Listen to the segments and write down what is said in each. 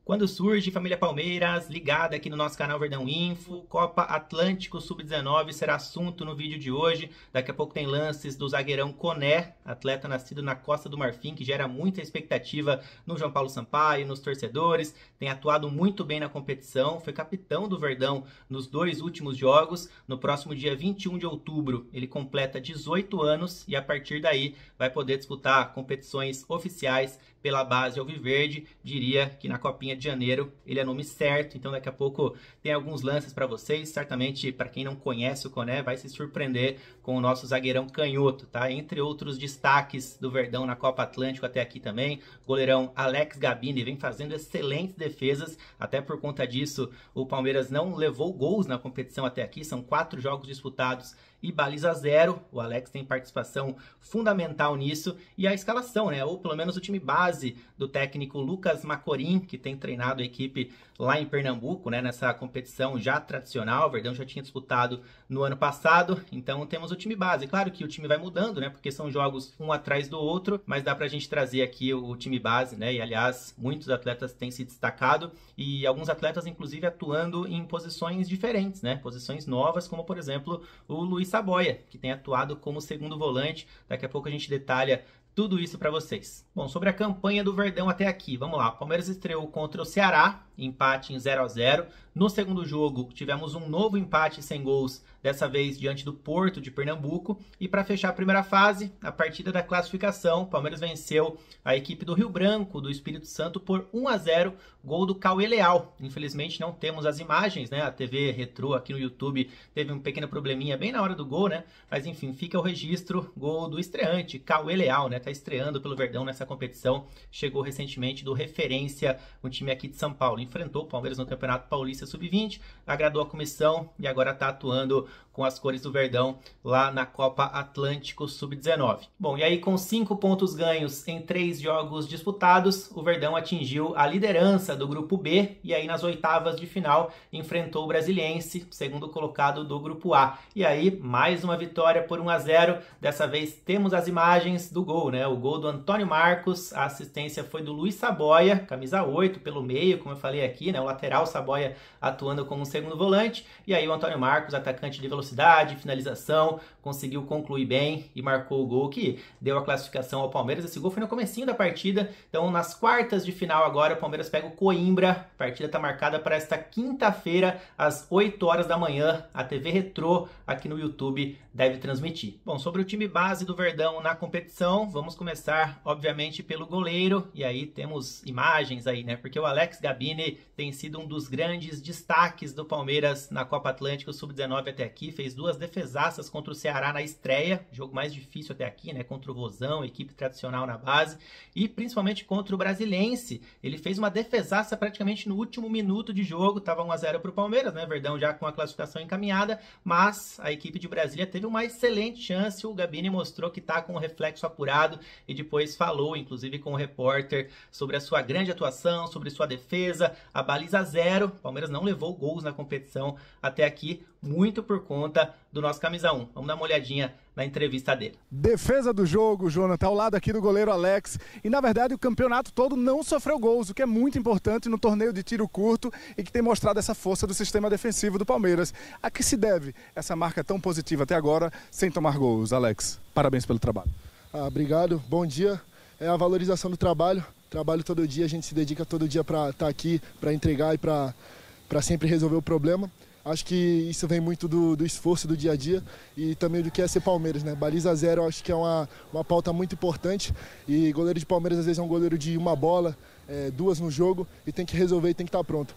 Quando surge, família Palmeiras, ligada aqui no nosso canal Verdão Info, Copa Atlântico Sub-19 será assunto no vídeo de hoje. Daqui a pouco tem lances do zagueirão Koné, atleta nascido na Costa do Marfim, que gera muita expectativa no João Paulo Sampaio, nos torcedores. Tem atuado muito bem na competição, foi capitão do Verdão nos 2 últimos jogos. No próximo dia 21 de outubro, ele completa 18 anos e a partir daí vai poder disputar competições oficiais pela base alviverde. Diria que na Copinha de Janeiro ele é nome certo, então daqui a pouco tem alguns lances para vocês. Certamente, para quem não conhece o Koné, vai se surpreender com o nosso zagueirão canhoto, tá? Entre outros destaques do Verdão na Copa Atlântico até aqui também, goleirão Alex Gabini vem fazendo excelentes defesas, até por conta disso o Palmeiras não levou gols na competição até aqui, são 4 jogos disputados e baliza 0. O Alex tem participação fundamental nisso. E a escalação, né? Ou pelo menos o time base do técnico Lucas Macorim, que tem treinado a equipe lá em Pernambuco, né? Nessa competição já tradicional. O Verdão já tinha disputado no ano passado. Então temos o time base. Claro que o time vai mudando, né? Porque são jogos um atrás do outro. Mas dá pra gente trazer aqui o time base, né? E aliás, muitos atletas têm se destacado. E alguns atletas, inclusive, atuando em posições diferentes, né? Posições novas, como por exemplo o Luiz Saboia, que tem atuado como segundo volante. Daqui a pouco a gente detalha tudo isso para vocês. Bom, sobre a campanha do Verdão até aqui, vamos lá. O Palmeiras estreou contra o Ceará, empate em 0-0. No segundo jogo, tivemos um novo empate sem gols, dessa vez diante do Porto de Pernambuco. E para fechar a primeira fase, a partida da classificação, o Palmeiras venceu a equipe do Rio Branco, do Espírito Santo, por 1-0, gol do Cauê Leal. Infelizmente não temos as imagens, né? A TV Retrô aqui no YouTube teve um pequeno probleminha bem na hora do gol, né? Mas enfim, fica o registro, gol do estreante, Cauê Leal, né? Tá estreando pelo Verdão nessa competição. Chegou recentemente do Referência, um time aqui de São Paulo. Enfrentou o Palmeiras no Campeonato Paulista Sub-20, agradou a comissão e agora tá atuando com as cores do Verdão lá na Copa Atlântico Sub-19. Bom, e aí com 5 pontos ganhos em 3 jogos disputados, o Verdão atingiu a liderança do Grupo B e aí nas oitavas de final enfrentou o Brasiliense, segundo colocado do Grupo A. E aí, mais uma vitória por 1-0. Dessa vez temos as imagens do gol, né? O gol do Antônio Marcos, a assistência foi do Luiz Saboia, camisa 8 pelo meio, como eu falei aqui, né? O lateral Saboia atuando como segundo volante. E aí o Antônio Marcos, atacante de velocidade, finalização, conseguiu concluir bem e marcou o gol que deu a classificação ao Palmeiras. Esse gol foi no comecinho da partida. Então, nas quartas de final agora, o Palmeiras pega o Coimbra. A partida está marcada para esta quinta-feira, às 8 horas da manhã. A TV Retrô aqui no YouTube deve transmitir. Bom, sobre o time base do Verdão na competição, vamos começar, obviamente, pelo goleiro. E aí temos imagens aí, né? Porque o Alex Gabini tem sido um dos grandes destaques do Palmeiras na Copa Atlântico Sub-19 até aqui. Fez 2 defesaças contra o Ceará na estreia, jogo mais difícil até aqui, né? Contra o Vozão, equipe tradicional na base. E principalmente contra o Brasiliense. Ele fez uma defesaça praticamente no último minuto de jogo. Tava 1-0 para o Palmeiras, né? Verdão já com a classificação encaminhada. Mas a equipe de Brasília teve uma excelente chance. O Gabini mostrou que tá com o reflexo apurado e depois falou, inclusive com o repórter, sobre a sua grande atuação, sobre sua defesa. A baliza 0. O Palmeiras não levou gols na competição até aqui, muito por conta do nosso camisa 1. Vamos dar uma olhadinha na entrevista dele. Defesa do jogo, Jonathan, ao lado aqui do goleiro Alex. E na verdade o campeonato todo não sofreu gols, o que é muito importante no torneio de tiro curto e que tem mostrado essa força do sistema defensivo do Palmeiras. A que se deve essa marca tão positiva até agora, sem tomar gols, Alex? Parabéns pelo trabalho. Obrigado, bom dia. É a valorização do trabalho. Trabalho todo dia, a gente se dedica todo dia para estar aqui, para entregar e para sempre resolver o problema. Acho que isso vem muito do esforço do dia a dia e também do que é ser Palmeiras, né? Baliza 0, acho que é uma pauta muito importante e goleiro de Palmeiras às vezes é um goleiro de uma bola, 2 no jogo e tem que resolver e tem que estar pronto.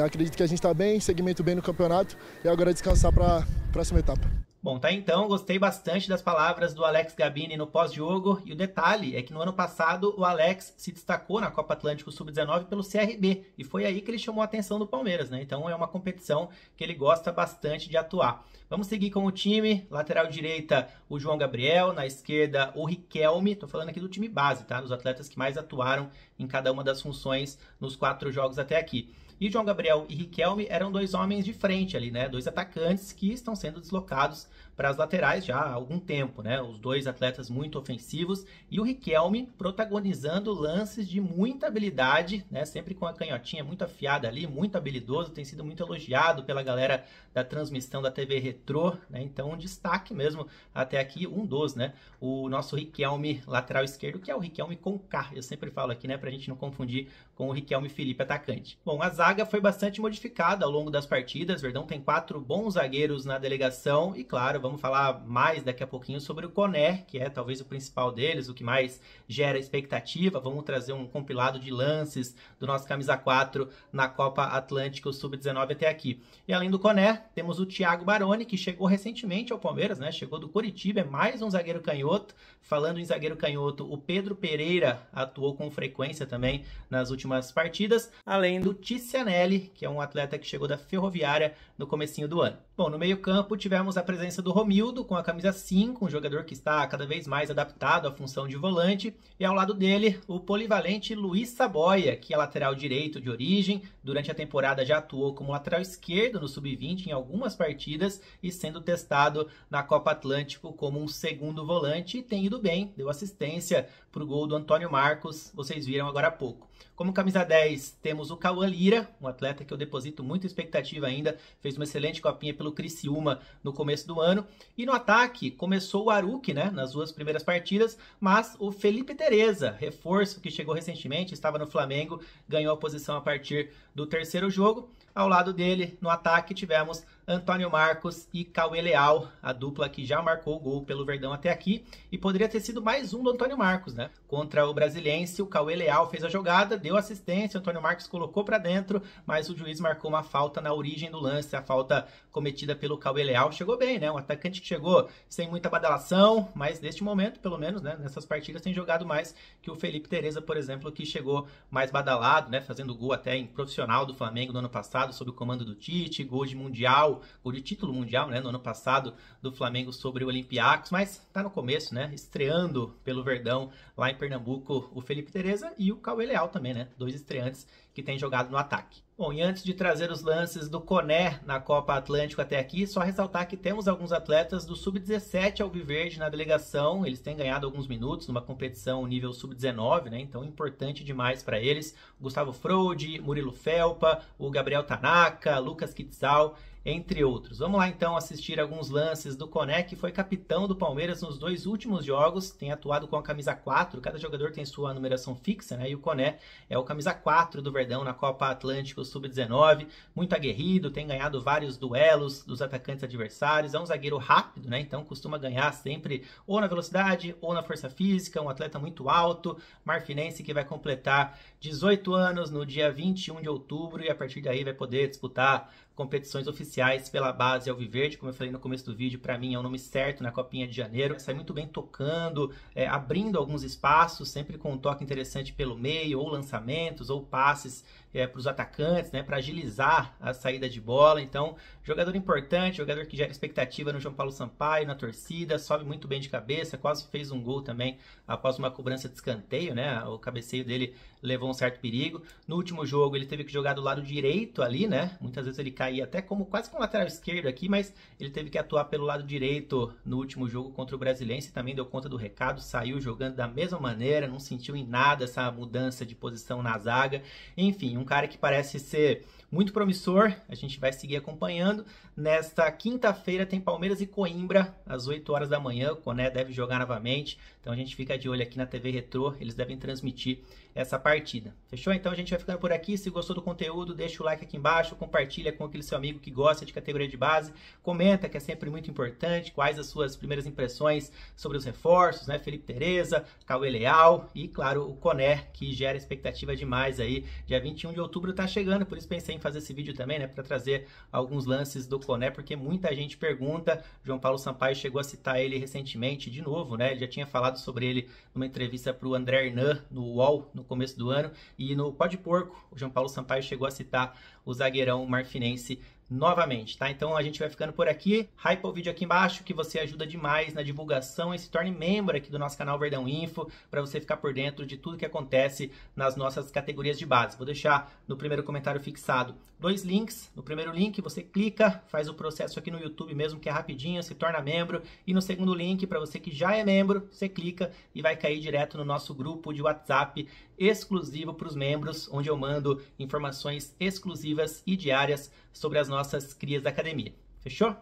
Acredito que a gente está bem, segmento bem no campeonato e agora descansar para a próxima etapa. Bom, tá então, gostei bastante das palavras do Alex Gabini no pós-jogo e o detalhe é que no ano passado o Alex se destacou na Copa Atlântico Sub-19 pelo CRB e foi aí que ele chamou a atenção do Palmeiras, né? Então é uma competição que ele gosta bastante de atuar. Vamos seguir com o time, lateral direita o João Gabriel, na esquerda o Riquelme, tô falando aqui do time base, tá? Dos atletas que mais atuaram em cada uma das funções nos 4 jogos até aqui. E João Gabriel e Riquelme eram dois homens de frente ali, né? Dois atacantes que estão sendo deslocados para as laterais já há algum tempo, né? Os dois atletas muito ofensivos e o Riquelme protagonizando lances de muita habilidade, né? Sempre com a canhotinha muito afiada ali, muito habilidoso, tem sido muito elogiado pela galera da transmissão da TV Retrô, né? Então um destaque mesmo até aqui, um dos, né? O nosso Riquelme lateral esquerdo, que é o Riquelme com K, eu sempre falo aqui, né? Pra gente não confundir com o Riquelme Felipe atacante. Bom, a zaga foi bastante modificada ao longo das partidas, Verdão tem 4 bons zagueiros na delegação e claro, vamos falar mais daqui a pouquinho sobre o Koné, que é talvez o principal deles, o que mais gera expectativa. Vamos trazer um compilado de lances do nosso camisa 4 na Copa Atlântico Sub-19 até aqui. E além do Koné, temos o Thiago Baroni, que chegou recentemente ao Palmeiras, né? Chegou do Coritiba, é mais um zagueiro canhoto. Falando em zagueiro canhoto, o Pedro Pereira atuou com frequência também nas últimas partidas, além do Ticianelli, que é um atleta que chegou da Ferroviária no comecinho do ano. Bom, no meio-campo tivemos a presença do Romildo com a camisa 5, um jogador que está cada vez mais adaptado à função de volante, e ao lado dele o polivalente Luiz Saboia, que é lateral direito de origem, durante a temporada já atuou como lateral esquerdo no Sub-20 em algumas partidas e sendo testado na Copa Atlântico como um segundo volante e tem ido bem, deu assistência para o gol do Antônio Marcos, vocês viram agora há pouco. Como camisa 10, temos o Cauã Lira, um atleta que eu deposito muita expectativa ainda, fez uma excelente copinha pelo Criciúma no começo do ano. E no ataque, começou o Aruque, né, nas 2 primeiras partidas, mas o Felipe Tereza, reforço que chegou recentemente, estava no Flamengo, ganhou a posição a partir do 3º jogo. Ao lado dele, no ataque, tivemos Antônio Marcos e Cauê Leal, a dupla que já marcou o gol pelo Verdão até aqui, e poderia ter sido mais um do Antônio Marcos, né? Contra o Brasiliense, o Cauê Leal fez a jogada, deu assistência, o Antônio Marcos colocou para dentro, mas o juiz marcou uma falta na origem do lance, a falta cometida pelo Cauê Leal. Chegou bem, né? Um atacante que chegou sem muita badalação, mas neste momento, pelo menos, né, nessas partidas tem jogado mais que o Felipe Tereza, por exemplo, que chegou mais badalado, né, fazendo gol até em profissional do Flamengo no ano passado, sob o comando do Tite, gol de mundial, gol de título mundial, né, no ano passado do Flamengo sobre o Olympiacos, mas tá no começo, né, estreando pelo Verdão lá em Pernambuco, o Felipe Tereza e o Cauê Leal também, né, 2 estreantes que têm jogado no ataque. Bom, e antes de trazer os lances do Koné na Copa Atlântico até aqui, só ressaltar que temos alguns atletas do Sub-17 Alviverde na delegação, eles têm ganhado alguns minutos numa competição nível Sub-19, né, então importante demais para eles, o Gustavo Frode, Murilo Felpa, o Gabriel Tanaka, Lucas Quetzal, entre outros. Vamos lá então assistir alguns lances do Koné, que foi capitão do Palmeiras nos 2 últimos jogos, tem atuado com a camisa 4, cada jogador tem sua numeração fixa, né? E o Koné é o camisa 4 do Verdão na Copa Atlântico Sub-19, muito aguerrido, tem ganhado vários duelos dos atacantes adversários, é um zagueiro rápido, né? Então costuma ganhar sempre ou na velocidade ou na força física, um atleta muito alto, marfinense que vai completar 18 anos no dia 21 de outubro e a partir daí vai poder disputar competições oficiais pela base Alviverde, como eu falei no começo do vídeo, para mim é o nome certo na Copinha de Janeiro, sai muito bem tocando, abrindo alguns espaços, sempre com um toque interessante pelo meio, ou lançamentos, ou passes para os atacantes, né, para agilizar a saída de bola. Então, jogador importante, jogador que gera expectativa no João Paulo Sampaio, na torcida, sobe muito bem de cabeça, quase fez um gol também após uma cobrança de escanteio, né, o cabeceio dele levou um certo perigo. No último jogo ele teve que jogar do lado direito ali, né, muitas vezes ele caía até como quase como lateral esquerdo aqui, mas ele teve que atuar pelo lado direito no último jogo contra o Brasiliense, também deu conta do recado, saiu jogando da mesma maneira, não sentiu em nada essa mudança de posição na zaga, enfim, um cara que parece ser muito promissor, a gente vai seguir acompanhando. Nesta quinta-feira tem Palmeiras e Coimbra, às 8 horas da manhã, o Koné deve jogar novamente, então a gente fica de olho aqui na TV Retrô, eles devem transmitir essa partida. Fechou? Então a gente vai ficando por aqui, se gostou do conteúdo, deixa o like aqui embaixo, compartilha com aquele seu amigo que gosta de categoria de base, comenta, que é sempre muito importante, quais as suas primeiras impressões sobre os reforços, né, Felipe Tereza, Cauê Leal e, claro, o Koné, que gera expectativa demais aí, dia 21 de outubro tá chegando, por isso pensei em fazer esse vídeo também, né, para trazer alguns lances do Koné, porque muita gente pergunta, João Paulo Sampaio chegou a citar ele recentemente, de novo, né, ele já tinha falado sobre ele numa entrevista para o André Hernan, no UOL, no começo do ano, e no Pó de Porco, o João Paulo Sampaio chegou a citar o zagueirão marfinense novamente, tá? Então a gente vai ficando por aqui. Hypa o vídeo aqui embaixo, que você ajuda demais na divulgação, e se torne membro aqui do nosso canal Verdão Info, para você ficar por dentro de tudo que acontece nas nossas categorias de base. Vou deixar no primeiro comentário fixado 2 links. No primeiro link você clica, faz o processo aqui no YouTube mesmo, que é rapidinho, se torna membro. E no segundo link, para você que já é membro, você clica e vai cair direto no nosso grupo de WhatsApp exclusivo para os membros, onde eu mando informações exclusivas e diárias sobre as nossas crias da academia. Fechou?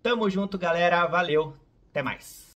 Tamo junto, galera. Valeu. Até mais.